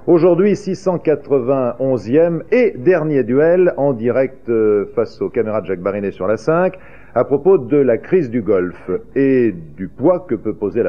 Aujourd'hui, 691e et dernier duel en direct face aux caméras de Jacques Barinet sur la 5 à propos de la crise du Golfe et du poids que peut peser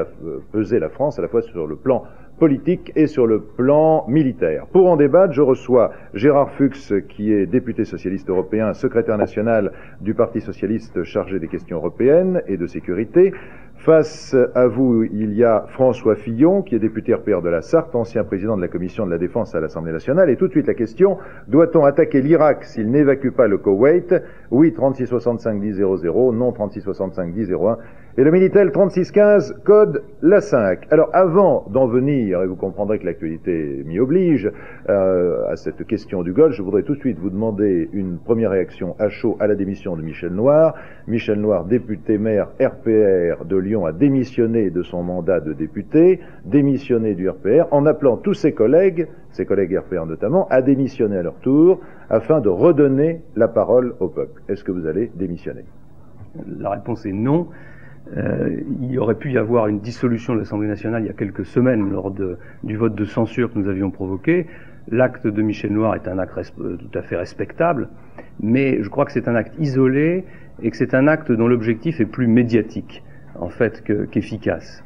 la France à la fois sur le plan politique et sur le plan militaire. Pour en débattre, je reçois Gérard Fuchs, qui est député socialiste européen, secrétaire national du Parti socialiste chargé des questions européennes et de sécurité. Face à vous, il y a François Fillon, qui est député RPR de la Sarthe, ancien président de la Commission de la Défense à l'Assemblée nationale. Et tout de suite la question, doit-on attaquer l'Irak s'il n'évacue pas le Koweït? Oui, 3665-10-00, non 3665-10-01. Et le Minitel 3615, code la 5. Alors avant d'en venir, et vous comprendrez que l'actualité m'y oblige, à cette question du Golfe, je voudrais tout de suite vous demander une première réaction à chaud à la démission de Michel Noir. Michel Noir, député maire RPR de Lyon, a démissionné de son mandat de député, démissionné du RPR, en appelant tous ses collègues RPR notamment, à démissionner à leur tour, afin de redonner la parole au peuple. Est-ce que vous allez démissionner? La réponse est non. Il y aurait pu y avoir une dissolution de l'Assemblée nationale il y a quelques semaines lors du vote de censure que nous avions provoqué. L'acte de Michel Noir est un acte tout à fait respectable, mais je crois que c'est un acte isolé et que c'est un acte dont l'objectif est plus médiatique en fait qu'efficace.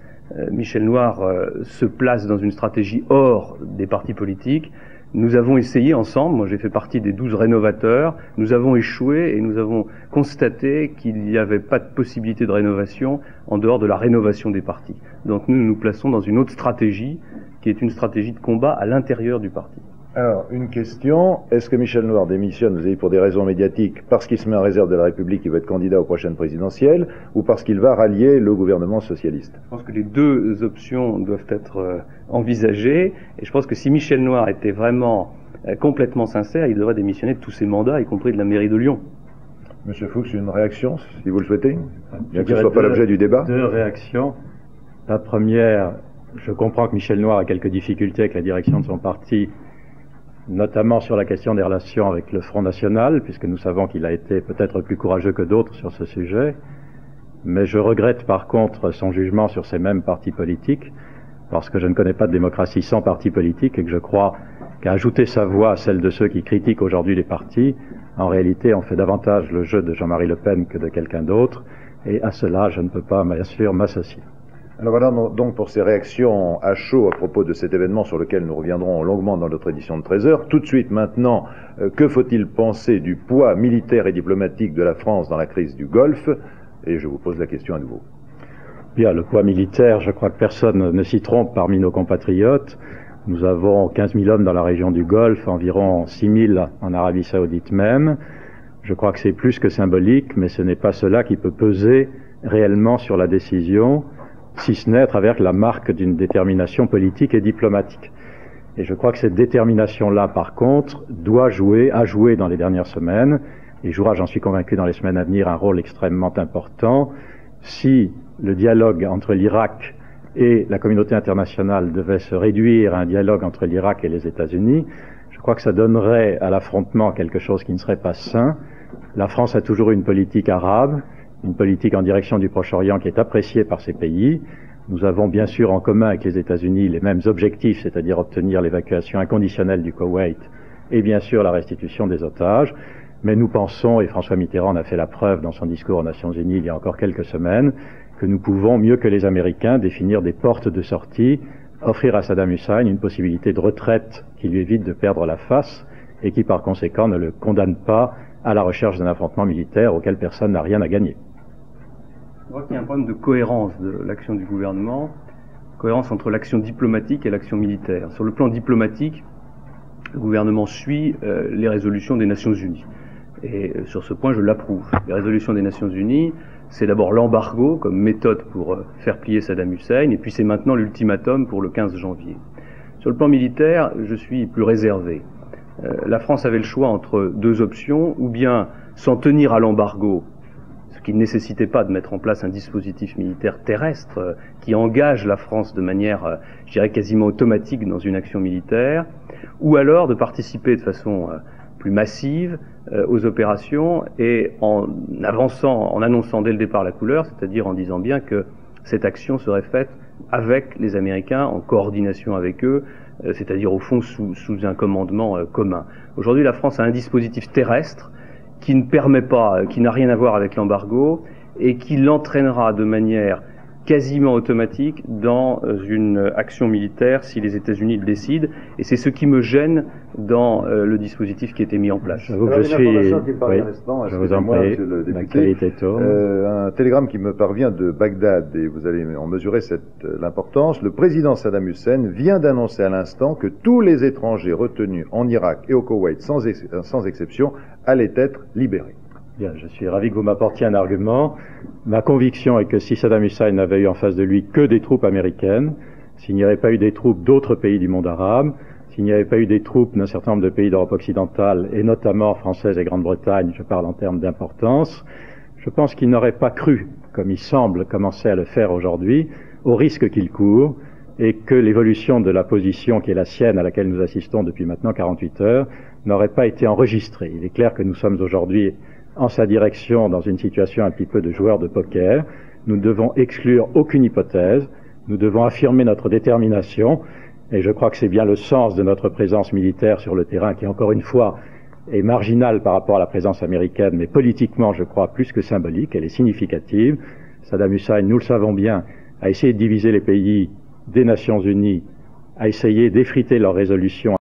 Michel Noir se place dans une stratégie hors des partis politiques. Nous avons essayé ensemble, moi j'ai fait partie des 12 rénovateurs, nous avons échoué et nous avem constaté qu'il n'y avait pas de possibilité de rénovation en dehors de la rénovation des partis. Donc nous nous plaçons dans une autre stratégie, qui est une stratégie de combat à l'intérieur du parti. Alors, une question, est-ce que Michel Noir démissionne, vous avez dit, pour des raisons médiatiques, parce qu'il se met en réserve de la République, il va être candidat aux prochaines présidentielles, ou parce qu'il va rallier le gouvernement socialiste? Je pense que les deux options doivent être envisagées, et je pense que si Michel Noir était vraiment complètement sincère, il devrait démissionner de tous ses mandats, y compris de la mairie de Lyon. Monsieur Fuchs, une réaction, si vous le souhaitez, bien que ce ne soit pas l'objet du débat? Deux réactions. La première, je comprends que Michel Noir a quelques difficultés avec la direction de son parti, notamment sur la question des relations avec le Front National, puisque nous savons qu'il a été peut-être plus courageux que d'autres sur ce sujet. Mais je regrette par contre son jugement sur ces mêmes partis politiques, parce que je ne connais pas de démocratie sans parti politique et que je crois qu'à ajouter sa voix à celle de ceux qui critiquent aujourd'hui les partis, en réalité on fait davantage le jeu de Jean-Marie Le Pen que de quelqu'un d'autre, et à cela je ne peux pas bien sûr m'associer. Alors voilà donc pour ces réactions à chaud à propos de cet événement sur lequel nous reviendrons longuement dans notre édition de 13h. Tout de suite maintenant, que faut-il penser du poids militaire et diplomatique de la France dans la crise du Golfe? Et je vous pose la question à nouveau. Bien, le poids militaire, je crois que personne ne s'y trompe parmi nos compatriotes. Nous avons 15 000 hommes dans la région du Golfe, environ 6 000 en Arabie Saoudite même. Je crois que c'est plus que symbolique, mais ce n'est pas cela qui peut peser réellement sur la décision, si ce n'est à travers la marque d'une détermination politique et diplomatique. Et je crois que cette détermination-là, par contre, a joué dans les dernières semaines, et jouera, j'en suis convaincu, dans les semaines à venir, un rôle extrêmement important. Si le dialogue entre l'Irak et la communauté internationale devait se réduire à un dialogue entre l'Irak et les États-Unis, je crois que ça donnerait à l'affrontement quelque chose qui ne serait pas sain. La France a toujours eu une politique arabe, une politique en direction du Proche-Orient qui est appréciée par ces pays. Nous avons bien sûr en commun avec les États-Unis les mêmes objectifs, c'est-à-dire obtenir l'évacuation inconditionnelle du Koweït et bien sûr la restitution des otages. Mais nous pensons, et François Mitterrand en a fait la preuve dans son discours aux Nations Unies il y a encore quelques semaines, que nous pouvons, mieux que les Américains, définir des portes de sortie, offrir à Saddam Hussein une possibilité de retraite qui lui évite de perdre la face et qui par conséquent ne le condamne pas à la recherche d'un affrontement militaire auquel personne n'a rien à gagner. Je crois qu'il y a un problème de cohérence de l'action du gouvernement, cohérence entre l'action diplomatique et l'action militaire. Sur le plan diplomatique, le gouvernement suit les résolutions des Nations Unies. Et sur ce point, je l'approuve. Les résolutions des Nations Unies, c'est d'abord l'embargo comme méthode pour faire plier Saddam Hussein, et puis c'est maintenant l'ultimatum pour le 15 janvier. Sur le plan militaire, je suis plus réservé. La France avait le choix entre deux options, ou bien s'en tenir à l'embargo, ce qui ne nécessitait pas de mettre en place un dispositif militaire terrestre qui engage la France de manière, je dirais, quasiment automatique dans une action militaire, ou alors de participer de façon plus massive aux opérations et en annonçant dès le départ la couleur, c'est-à-dire en disant bien que cette action serait faite avec les Américains, en coordination avec eux, c'est-à-dire au fond sous un commandement commun. Aujourd'hui, la France a un dispositif terrestre qui ne permet pas, qui n'a rien à voir avec l'embargo et qui l'entraînera de manière quasiment automatique dans une action militaire si les États-Unis le décident. Et c'est ce qui me gêne dans le dispositif qui a été mis en place. J'avoue que je suis... je vous en prie, ma qualité tourne. Un télégramme qui me parvient de Bagdad, et vous allez en mesurer l'importance. Le président Saddam Hussein vient d'annoncer à l'instant que tous les étrangers retenus en Irak et au Koweït, sans exception, allaient être libérés. Bien, je suis ravi que vous m'apportiez un argument. Ma conviction est que si Saddam Hussein n'avait eu en face de lui que des troupes américaines, s'il n'y avait pas eu des troupes d'autres pays du monde arabe, s'il n'y avait pas eu des troupes d'un certain nombre de pays d'Europe occidentale, et notamment française et Grande-Bretagne, je parle en termes d'importance, je pense qu'il n'aurait pas cru, comme il semble commencer à le faire aujourd'hui, au risque qu'il court, et que l'évolution de la position qui est la sienne, à laquelle nous assistons depuis maintenant 48 heures, n'aurait pas été enregistrée. Il est clair que nous sommes aujourd'hui en sa direction dans une situation un petit peu de joueur de poker. Nous ne devons exclure aucune hypothèse, nous devons affirmer notre détermination, et je crois que c'est bien le sens de notre présence militaire sur le terrain qui, encore une fois, est marginale par rapport à la présence américaine, mais politiquement, je crois, plus que symbolique, elle est significative. Saddam Hussein, nous le savons bien, a essayé de diviser les pays des Nations Unies, a essayé d'effriter leurs résolutions